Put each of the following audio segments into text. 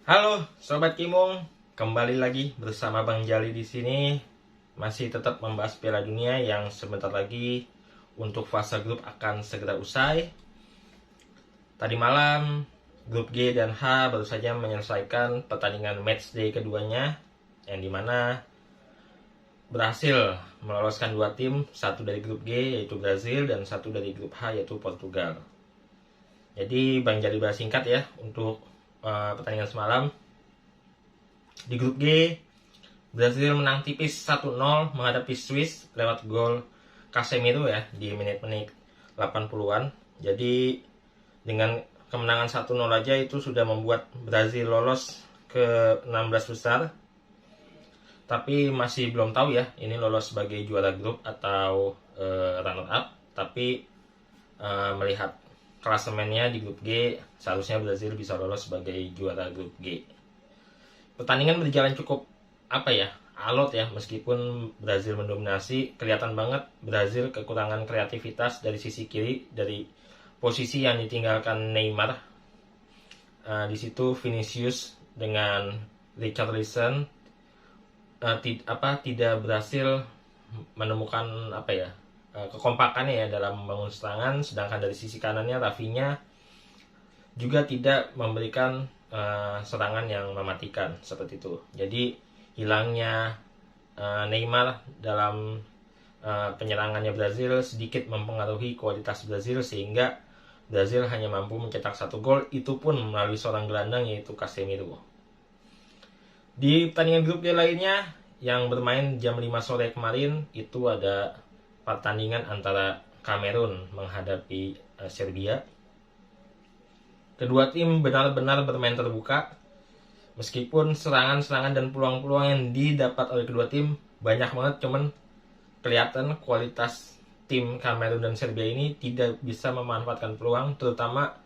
Halo Sobat Kimung, kembali lagi bersama Bang Jali di sini. Masih tetap membahas Piala Dunia yang sebentar lagi untuk fase grup akan segera usai. Tadi malam grup G dan H baru saja menyelesaikan pertandingan matchday keduanya, yang dimana berhasil meloloskan dua tim, satu dari grup G yaitu Brazil dan satu dari grup H yaitu Portugal. Jadi Bang Jali bahas singkat ya untuk pertandingan semalam. Di grup G, Brazil menang tipis 1-0 menghadapi Swiss lewat gol Casemiro ya di menit-menit 80-an. Jadi dengan kemenangan 1-0 aja itu sudah membuat Brazil lolos ke 16 besar. Tapi masih belum tahu ya ini lolos sebagai juara grup atau runner up. Tapi melihat klasemennya di grup G, seharusnya Brazil bisa lolos sebagai juara grup G. Pertandingan berjalan cukup alot ya, meskipun Brazil mendominasi. Kelihatan banget Brazil kekurangan kreativitas dari sisi kiri, dari posisi yang ditinggalkan Neymar. Di situ Vinicius dengan Richarlison tidak berhasil menemukan kekompakannya ya dalam membangun serangan, sedangkan dari sisi kanannya Rafinha juga tidak memberikan serangan yang mematikan seperti itu. Jadi hilangnya Neymar dalam penyerangannya Brazil sedikit mempengaruhi kualitas Brazil, sehingga Brazil hanya mampu mencetak satu gol, itu pun melalui seorang gelandang yaitu Casemiro. Di pertandingan grup D lainnya yang bermain jam 5 sore kemarin, itu ada pertandingan antara Kamerun menghadapi Serbia. Kedua tim benar-benar bermain terbuka, meskipun serangan-serangan dan peluang-peluang yang didapat oleh kedua tim banyak banget, cuman kelihatan kualitas tim Kamerun dan Serbia ini tidak bisa memanfaatkan peluang, terutama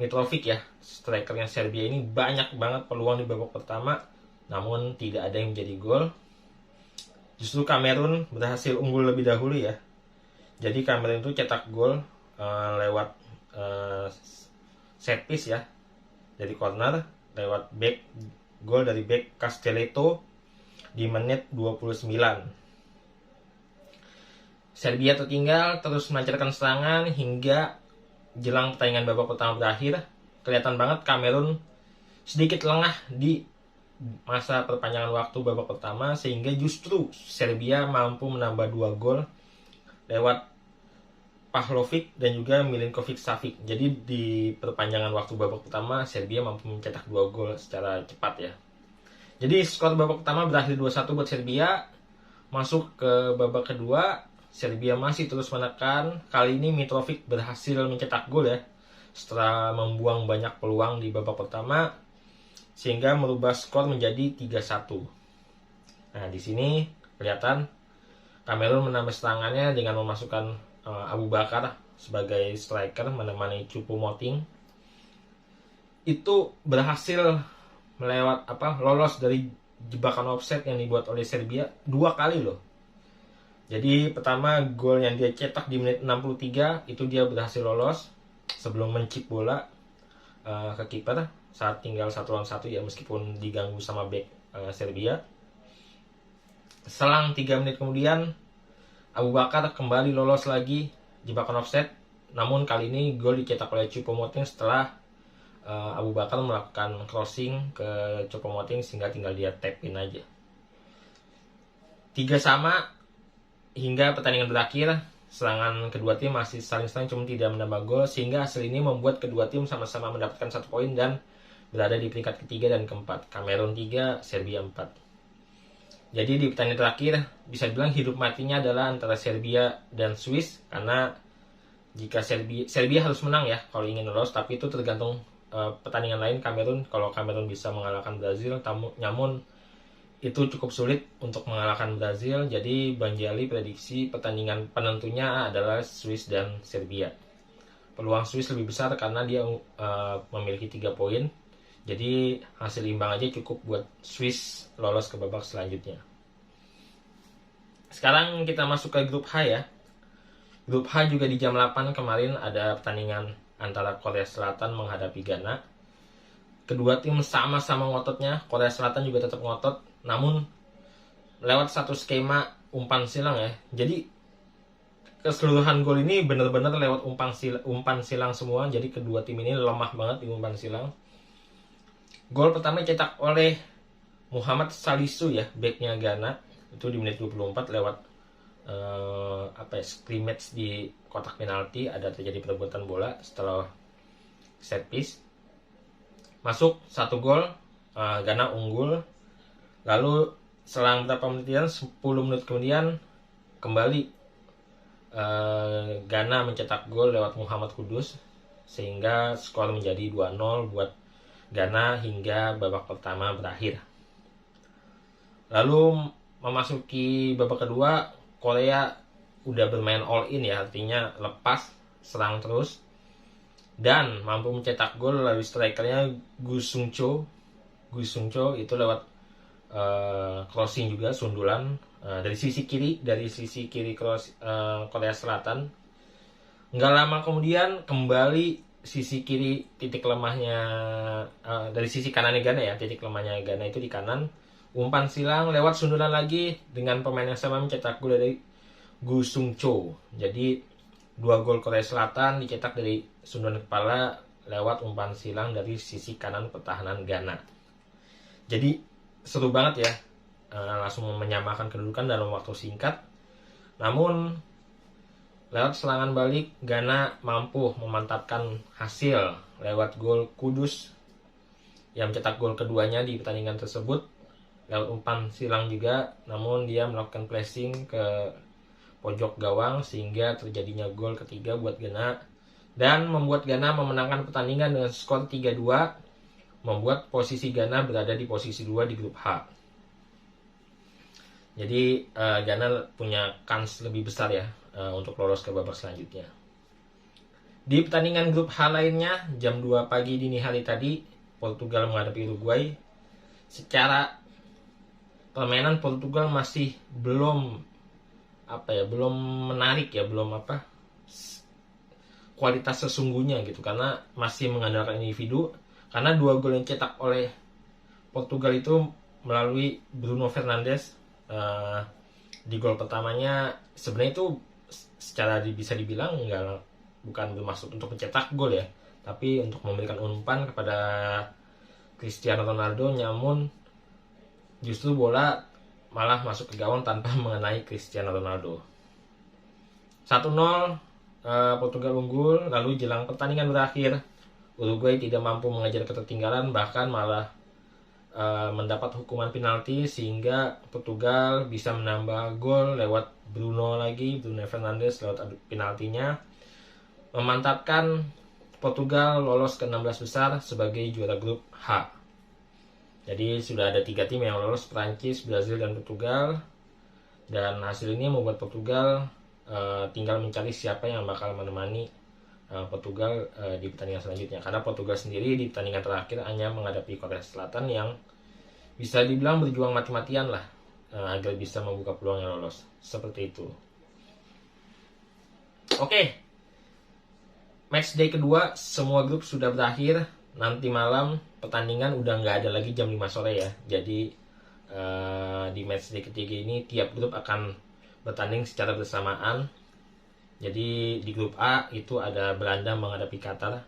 Mitrovic ya, strikernya Serbia ini banyak banget peluang di babak pertama, namun tidak ada yang menjadi gol. Justru Kamerun berhasil unggul lebih dahulu ya. Jadi Kamerun itu cetak gol lewat set piece ya, dari corner lewat gol dari back Castelletto di menit 29. Serbia tertinggal terus melancarkan serangan hingga jelang pertandingan babak pertama berakhir. Kelihatan banget Kamerun sedikit lengah di masa perpanjangan waktu babak pertama, sehingga justru Serbia mampu menambah 2 gol lewat Pavlovic dan juga Milinkovic Savic. Jadi di perpanjangan waktu babak pertama Serbia mampu mencetak 2 gol secara cepat ya. Jadi skor babak pertama berakhir 2-1 buat Serbia. Masuk ke babak kedua, Serbia masih terus menekan. Kali ini Mitrovic berhasil mencetak gol ya, setelah membuang banyak peluang di babak pertama, sehingga merubah skor menjadi 3-1. Nah, di sini kelihatan Kamerun menambah serangannya dengan memasukkan Abu Bakar sebagai striker menemani Choupo-Moting. Itu berhasil lolos dari jebakan offside yang dibuat oleh Serbia 2 kali loh. Jadi pertama gol yang dia cetak di menit 63 itu dia berhasil lolos sebelum mencip bola ke kiper saat tinggal 1 lawan 1 ya, meskipun diganggu sama back Serbia. Selang 3 menit kemudian Abu Bakar kembali lolos lagi jebakan offset, namun kali ini gol dicetak oleh Choupo-Moting setelah Abu Bakar melakukan crossing ke Choupo-Moting sehingga tinggal dia tap in aja. 3-3 hingga pertandingan berakhir. Serangan kedua tim masih saling serang, cuma tidak menambah gol, sehingga hasil ini membuat kedua tim sama-sama mendapatkan 1 poin dan berada di peringkat ketiga dan keempat. Kamerun 3, Serbia 4. Jadi di pertandingan terakhir bisa dibilang hidup matinya adalah antara Serbia dan Swiss, karena jika Serbia harus menang ya kalau ingin lolos, tapi itu tergantung pertandingan lain Kamerun. Kalau Kamerun bisa mengalahkan Brazil, namun itu cukup sulit untuk mengalahkan Brazil. Jadi Bang Jali prediksi pertandingan penentunya adalah Swiss dan Serbia. Peluang Swiss lebih besar karena dia memiliki 3 poin. Jadi hasil imbang aja cukup buat Swiss lolos ke babak selanjutnya. Sekarang kita masuk ke grup H ya. Grup H juga di jam 8 kemarin ada pertandingan antara Korea Selatan menghadapi Ghana. kedua tim sama-sama ngototnya. Korea Selatan juga tetap ngotot, namun lewat satu skema umpan silang ya. Jadi keseluruhan gol ini benar-benar lewat umpan silang semua. Jadi kedua tim ini lemah banget di umpan silang. Gol pertama cetak oleh Muhammad Salisu ya, backnya Ghana. Itu di menit 24 lewat scrimmage di kotak penalti. Ada terjadi perebutan bola setelah set piece. Masuk 1 gol, Ghana unggul. Lalu selang berapa menit, 10 menit kemudian kembali Ghana mencetak gol lewat Muhammad Kudus, sehingga skor menjadi 2-0 buat Ghana hingga babak pertama berakhir. Lalu memasuki babak kedua, Korea udah bermain all in ya, artinya lepas, serang terus, dan mampu mencetak gol melalui strikernya Gu Sung Cho itu lewat crossing juga, sundulan dari sisi kiri Korea Selatan. Nggak lama kemudian kembali sisi kiri titik lemahnya dari sisi kanannya Ghana ya, titik lemahnya Ghana itu di kanan. Umpan silang lewat sundulan lagi dengan pemain yang sama mencetak gol dari Gu Sung Cho. Jadi 2 gol Korea Selatan dicetak dari sundulan kepala lewat umpan silang dari sisi kanan pertahanan Ghana. Jadi seru banget ya, langsung menyamakan kedudukan dalam waktu singkat. Namun lewat serangan balik Ghana mampu memantapkan hasil lewat gol Kudus yang mencetak gol keduanya di pertandingan tersebut lewat umpan silang juga, namun dia melakukan pressing ke pojok gawang sehingga terjadinya gol ketiga buat Ghana dan membuat Ghana memenangkan pertandingan dengan skor 3-2, membuat posisi Ghana berada di posisi 2 di grup H. Jadi Ghana punya kans lebih besar ya untuk lolos ke babak selanjutnya. Di pertandingan grup H lainnya, jam 2 pagi dini hari tadi, Portugal menghadapi Uruguay. Secara permainan Portugal masih belum menarik ya, kualitas sesungguhnya gitu, karena masih mengandalkan individu. Karena 2 gol yang cetak oleh Portugal itu melalui Bruno Fernandes. Di gol pertamanya sebenarnya itu secara bisa dibilang bukan bermaksud untuk mencetak gol ya, tapi untuk memberikan umpan kepada Cristiano Ronaldo, namun justru bola malah masuk ke gawang tanpa mengenai Cristiano Ronaldo. 1-0 Portugal unggul. Lalu jelang pertandingan berakhir, Uruguay tidak mampu mengejar ketertinggalan, bahkan malah mendapat hukuman penalti sehingga Portugal bisa menambah gol lewat Bruno Fernandes lewat penaltinya, memantapkan Portugal lolos ke 16 besar sebagai juara grup H. Jadi sudah ada 3 tim yang lolos, Prancis, Brazil, dan Portugal. Dan hasil ini membuat Portugal tinggal mencari siapa yang bakal menemani Portugal di pertandingan selanjutnya. Karena Portugal sendiri di pertandingan terakhir hanya menghadapi Korea Selatan yang bisa dibilang berjuang mati-matian lah agar bisa membuka peluang yang lolos. Seperti itu. Oke. Match day kedua, semua grup sudah berakhir. Nanti malam pertandingan udah nggak ada lagi jam 5 sore ya. Jadi di match day ketiga ini tiap grup akan bertanding secara bersamaan. Jadi di grup A itu ada Belanda menghadapi Qatar,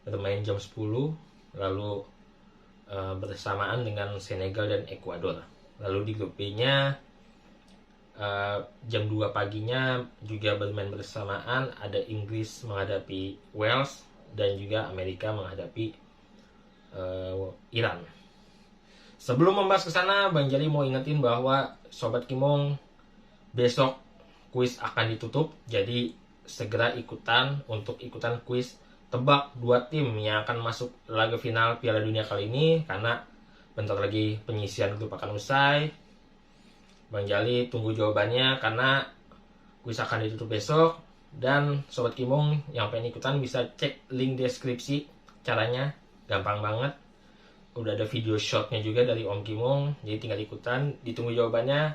bermain jam 10. Lalu bersamaan dengan Senegal dan Ekuador. Lalu di grup B-nya jam 2 paginya juga bermain bersamaan, ada Inggris menghadapi Wales dan juga Amerika menghadapi Iran. Sebelum membahas ke sana, Bang Jali mau ingetin bahwa Sobat Kimong, besok kuis akan ditutup. Jadi segera ikutan kuis tebak 2 tim yang akan masuk laga final Piala Dunia kali ini, karena bentar lagi penyisian grup akan usai. Bang Jali tunggu jawabannya karena kuis akan ditutup besok. Dan Sobat Kimong yang pengen ikutan bisa cek link deskripsi. Caranya gampang banget. Udah ada video shotnya juga dari Om Kimong. Jadi tinggal ikutan, ditunggu jawabannya.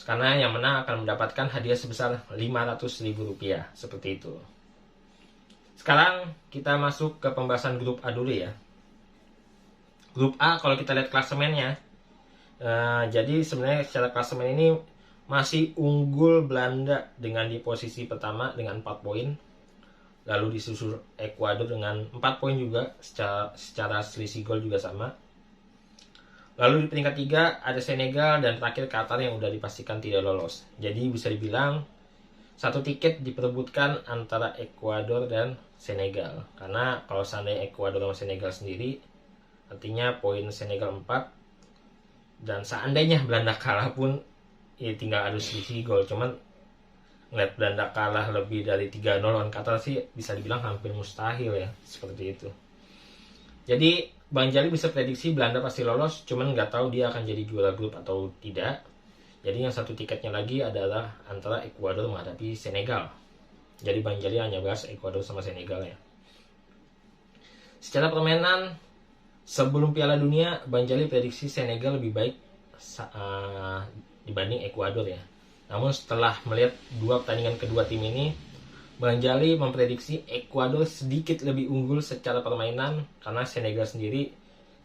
Karena yang menang akan mendapatkan hadiah sebesar Rp500.000. Seperti itu. Sekarang kita masuk ke pembahasan grup A dulu ya. Grup A kalau kita lihat klasemennya, jadi sebenarnya secara klasemen ini masih unggul Belanda dengan di posisi pertama dengan 4 poin. Lalu disusul Ekuador dengan 4 poin juga, secara selisih gol juga sama. Lalu di peringkat 3 ada Senegal, dan terakhir Qatar yang udah dipastikan tidak lolos. Jadi bisa dibilang satu tiket diperebutkan antara Ekuador dan Senegal. Karena kalau seandainya Ekuador sama Senegal sendiri, artinya poin Senegal 4, dan seandainya Belanda kalah pun ya tinggal adu selisih gol. Cuman ngeliat Belanda kalah lebih dari 3-0 lawan Qatar sih bisa dibilang hampir mustahil ya, seperti itu. Jadi Bang Jali bisa prediksi Belanda pasti lolos, cuman nggak tahu dia akan jadi juara grup atau tidak. Jadi yang satu tiketnya lagi adalah antara Ekuador menghadapi Senegal. Jadi Bang Jali hanya bahas Ekuador sama Senegal ya. Secara permainan sebelum Piala Dunia, Bang Jali prediksi Senegal lebih baik dibanding Ekuador ya. Namun setelah melihat 2 pertandingan kedua tim ini, Bang Jali memprediksi Ekuador sedikit lebih unggul secara permainan karena Senegal sendiri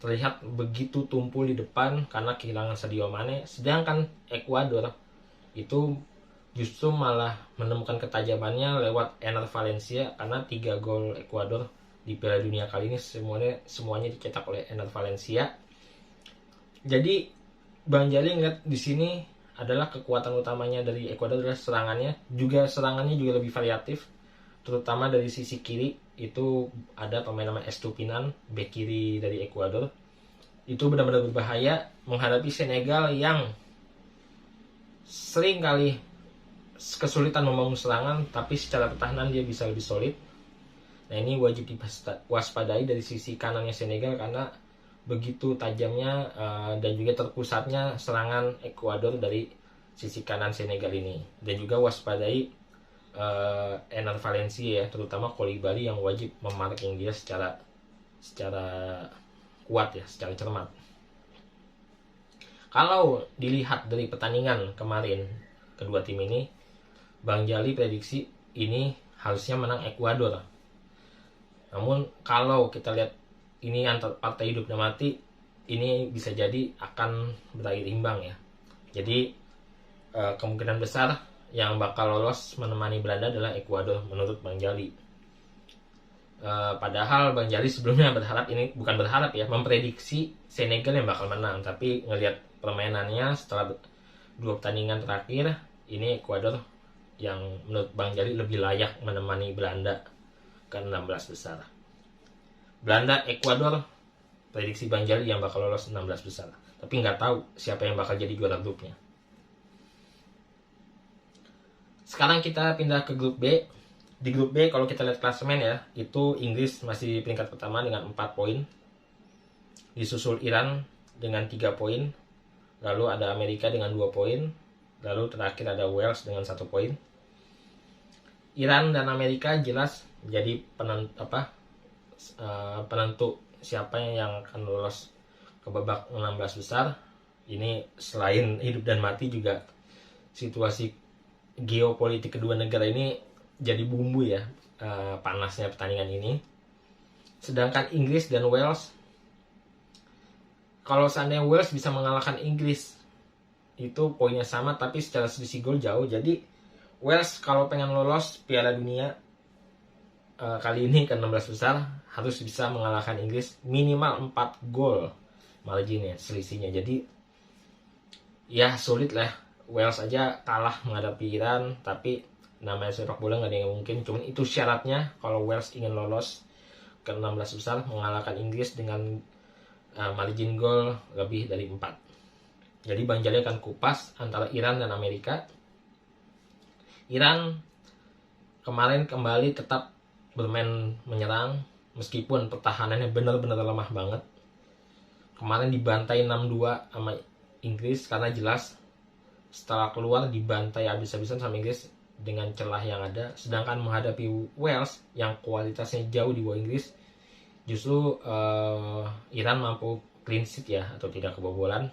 terlihat begitu tumpul di depan karena kehilangan Sadio Mane, sedangkan Ekuador itu justru malah menemukan ketajamannya lewat Ener Valencia karena 3 gol Ekuador di Piala Dunia kali ini semuanya dicetak oleh Ener Valencia. Jadi Bang Jali ngeliat di sini adalah kekuatan utamanya dari Ekuador adalah serangannya juga lebih variatif, terutama dari sisi kiri itu ada pemain nama Estupinan, bek kiri dari Ekuador. Itu benar-benar berbahaya menghadapi Senegal yang sering kali kesulitan membangun serangan, tapi secara pertahanan dia bisa lebih solid. Nah ini wajib diwaspadai dari sisi kanannya Senegal karena begitu tajamnya dan juga terpusatnya serangan Ekuador dari sisi kanan Senegal ini. Dan juga waspadai Ener Valencia ya, terutama Koulibaly yang wajib memarking dia secara kuat ya, secara cermat. Kalau dilihat dari pertandingan kemarin kedua tim ini, Bang Jali prediksi ini harusnya menang Ekuador. Namun kalau kita lihat ini antar partai hidup dan mati, ini bisa jadi akan berakhir imbang ya. Jadi kemungkinan besar yang bakal lolos menemani Belanda adalah Ekuador menurut Bang Jali. Padahal Bang Jali sebelumnya memprediksi Senegal yang bakal menang, tapi ngelihat permainannya setelah 2 pertandingan terakhir, ini Ekuador yang menurut Bang Jali lebih layak menemani Belanda ke 16 besar. Belanda, Ekuador, prediksi Bang Jali yang bakal lolos 16 besar. Tapi nggak tahu siapa yang bakal jadi juara grupnya. Sekarang kita pindah ke grup B. Di grup B kalau kita lihat klasemen ya, itu Inggris masih di peringkat pertama dengan 4 poin. Disusul Iran dengan 3 poin. Lalu ada Amerika dengan 2 poin. Lalu terakhir ada Wales dengan 1 poin. Iran dan Amerika jelas menjadi penentu siapa yang akan lolos ke babak 16 besar. Ini selain hidup dan mati juga situasi geopolitik kedua negara ini jadi bumbu ya, panasnya pertandingan ini. Sedangkan Inggris dan Wales, kalau seandainya Wales bisa mengalahkan Inggris, itu poinnya sama tapi secara selisih gol jauh. Jadi Wales kalau pengen lolos Piala Dunia kali ini ke 16 besar harus bisa mengalahkan Inggris minimal 4 gol marginnya, selisihnya. Jadi ya sulit lah, Wales aja kalah menghadapi Iran, tapi namanya sepak bola nggak ada yang mungkin. Cuman itu syaratnya kalau Wales ingin lolos ke 16 besar, mengalahkan Inggris dengan margin gol lebih dari 4. Jadi Bang Jali akan kupas antara Iran dan Amerika. Iran kemarin kembali tetap bermain menyerang meskipun pertahanannya benar-benar lemah banget. Kemarin dibantai 6-2 sama Inggris karena jelas setelah keluar dibantai habis-habisan sama Inggris dengan celah yang ada. Sedangkan menghadapi Wales yang kualitasnya jauh di bawah Inggris, justru Iran mampu clean sheet ya, atau tidak kebobolan,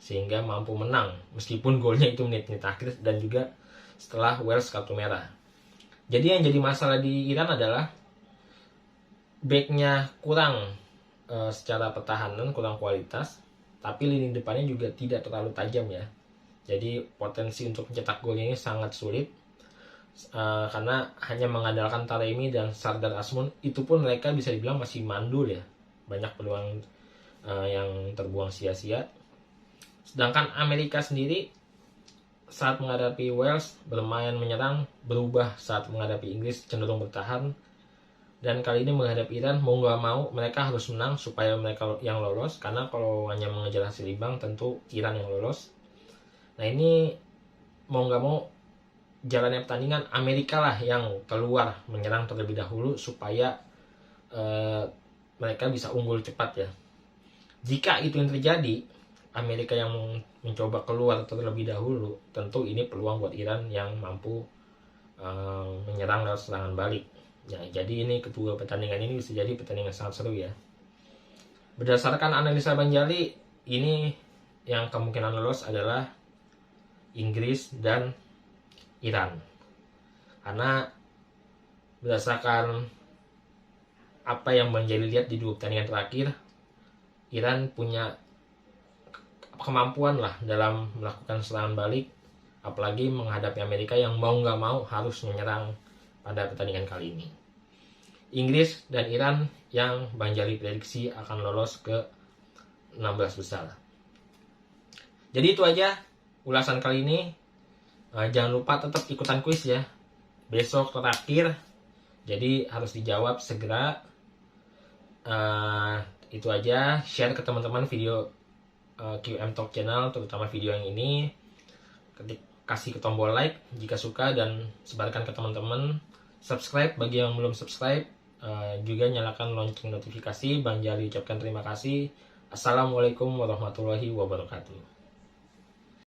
sehingga mampu menang meskipun golnya itu menit-menit akhir dan juga setelah Wales kartu merah. Jadi yang jadi masalah di Iran adalah backnya kurang secara pertahanan kurang kualitas, tapi lini depannya juga tidak terlalu tajam ya. Jadi potensi untuk mencetak golnya ini sangat sulit, karena hanya mengandalkan Taremi dan Sardar Azmoun, itu pun mereka bisa dibilang masih mandul ya. Banyak peluang yang terbuang sia-sia. Sedangkan Amerika sendiri saat menghadapi Wales bermain menyerang, berubah saat menghadapi Inggris cenderung bertahan, dan kali ini menghadapi Iran mau nggak mau mereka harus menang supaya mereka yang lolos, karena kalau hanya mengejar hasil imbang tentu Iran yang lolos. Nah ini mau nggak mau jalannya pertandingan Amerika lah yang keluar menyerang terlebih dahulu supaya mereka bisa unggul cepat ya. Jika itu yang terjadi, Amerika yang mencoba keluar terlebih dahulu, tentu ini peluang buat Iran yang mampu menyerang lewat serangan balik. Ya, jadi ini kedua pertandingan ini bisa jadi pertandingan sangat seru ya. Berdasarkan analisa Bang Jali, ini yang kemungkinan lolos adalah Inggris dan Iran. Karena berdasarkan apa yang Bang Jali lihat di dua pertandingan terakhir, Iran punya kemampuan lah dalam melakukan serangan balik, apalagi menghadapi Amerika yang mau nggak mau harus menyerang pada pertandingan kali ini. Inggris dan Iran yang Bang Jali prediksi akan lolos ke 16 besar. Jadi itu aja ulasan kali ini. Jangan lupa tetap ikutan kuis ya. Besok terakhir, jadi harus dijawab segera. Itu aja. Share ke teman-teman video QM Talk Channel, terutama video yang ini. Kasih ke tombol like jika suka dan sebarkan ke teman-teman. Subscribe bagi yang belum subscribe, juga nyalakan lonceng notifikasi. Bang Jali ucapkan terima kasih. Assalamualaikum warahmatullahi wabarakatuh.